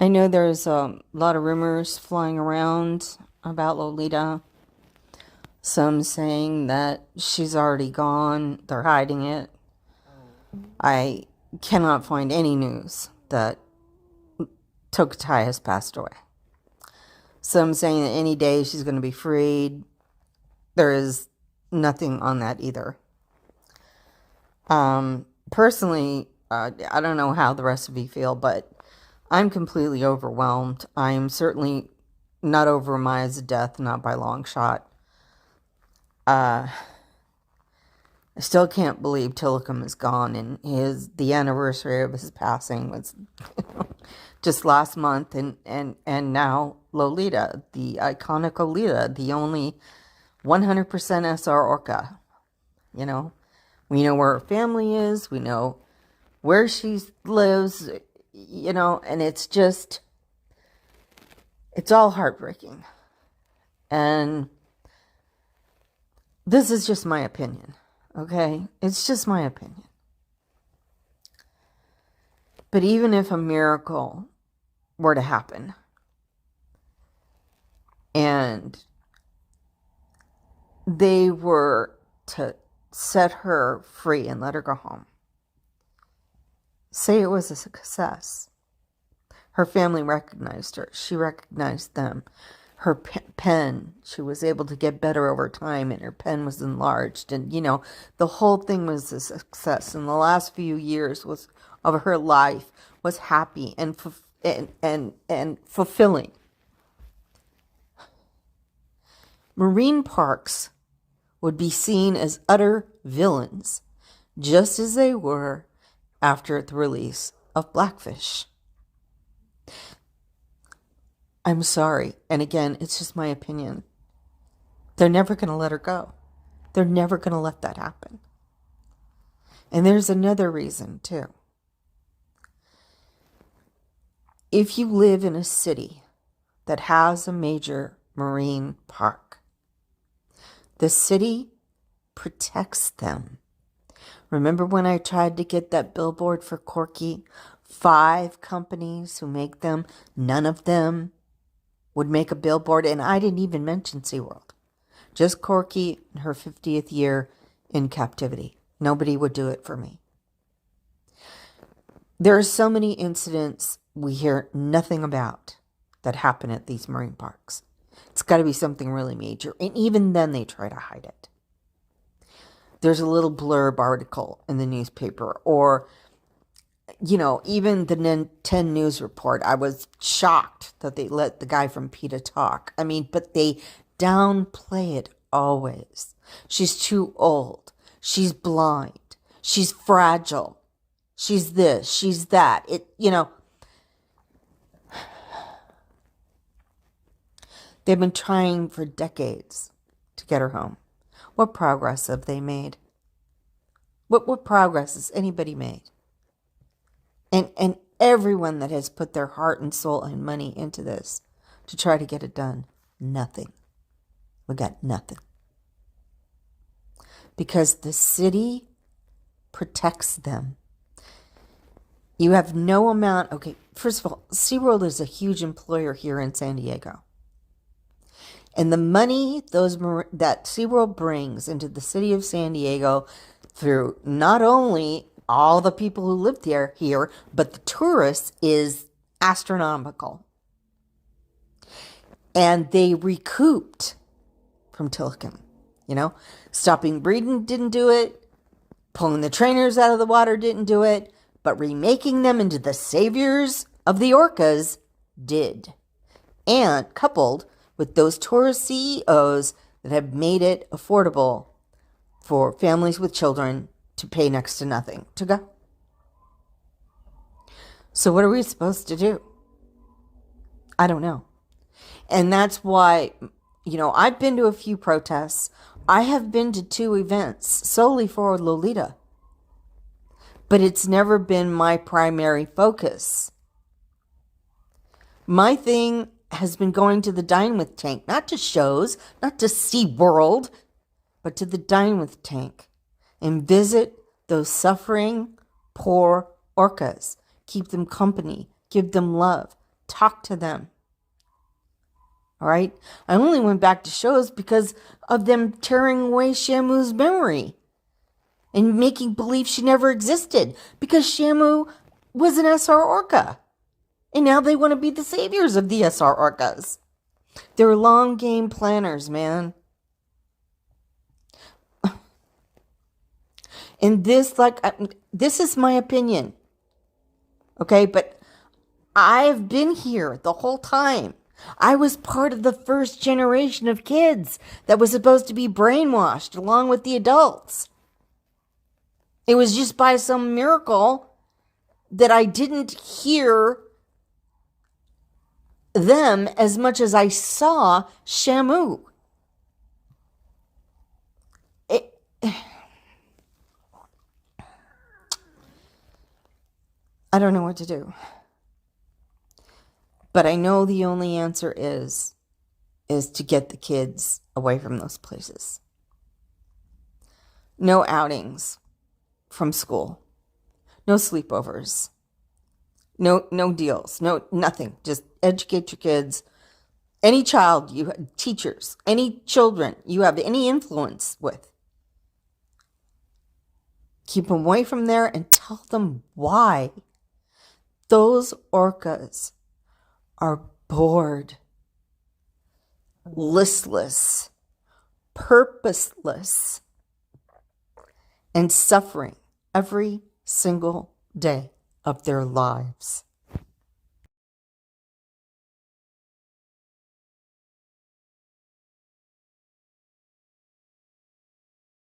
I know there's a lot of rumors flying around about Lolita. Some saying that she's already gone, they're hiding it. I cannot find any news that Tokutai has passed away. Some saying that any day she's going to be freed. There is nothing on that either. Personally, I don't know how the rest of you feel, but I'm completely overwhelmed. I'm certainly not over Maya's death, not by long shot. I still can't believe Tillicum is gone, and the anniversary of his passing was just last month, and now Lolita, the iconic Lolita, the only 100% SR Orca. You know, we know where her family is, we know where she lives, and it's all heartbreaking. And this is just my opinion, okay? It's just my opinion. But even if a miracle were to happen and they were to set her free and let her go home, say it was a success. Her family recognized her. She recognized them. Her pen, she was able to get better over time, and her pen was enlarged. And, the whole thing was a success. And the last few years of her life was happy and fulfilling. Marine parks would be seen as utter villains, just as they were after the release of Blackfish. I'm sorry, and again, it's just my opinion. They're never going to let her go. They're never going to let that happen. And there's another reason, too. If you live in a city that has a major marine park, the city protects them. Remember when I tried to get that billboard for Corky? 5 companies who make them, none of them would make a billboard, and I didn't even mention SeaWorld. Just Corky in her 50th year in captivity. Nobody would do it for me. There are so many incidents we hear nothing about that happen at these marine parks. It's got to be something really major, and even then they try to hide it. There's a little blurb article in the newspaper, or even the 10 News report. I was shocked that they let the guy from PETA talk. But they downplay it always. She's too old. She's blind. She's fragile. She's this. She's that. They've been trying for decades to get her home. What progress have they made? What progress has anybody made? And everyone that has put their heart and soul and money into this to try to get it done, nothing. We got nothing. Because the city protects them. You have no amount. Okay, first of all, SeaWorld is a huge employer here in San Diego. And the money that SeaWorld brings into the city of San Diego through not only all the people who live here, but the tourists, is astronomical. And they recouped from Tillicum. Stopping breeding didn't do it. Pulling the trainers out of the water didn't do it. But remaking them into the saviors of the orcas did. And coupled with those tourist CEOs that have made it affordable for families with children to pay next to nothing to go. So what are we supposed to do? I don't know. And that's why, I've been to a few protests. I have been to 2 events solely for Lolita. But it's never been my primary focus. My thing has been going to the Dine With Tank, not to shows, not to SeaWorld, but to the Dine With Tank and visit those suffering, poor orcas. Keep them company, give them love, talk to them. All right? I only went back to shows because of them tearing away Shamu's memory and making believe she never existed, because Shamu was an SR Orca. And now they want to be the saviors of the SR Orcas. They're long game planners, man. And this is my opinion. Okay, but I've been here the whole time. I was part of the first generation of kids that was supposed to be brainwashed along with the adults. It was just by some miracle that I didn't hear them as much as I saw Shamu. I don't know what to do. But I know the only answer is to get the kids away from those places. No outings from school. No sleepovers. No deals. No nothing. Just educate your kids. Any child you have, teachers, any children you have any influence with, keep them away from there and tell them why. Those orcas are bored, listless, purposeless, and suffering every single day of their lives.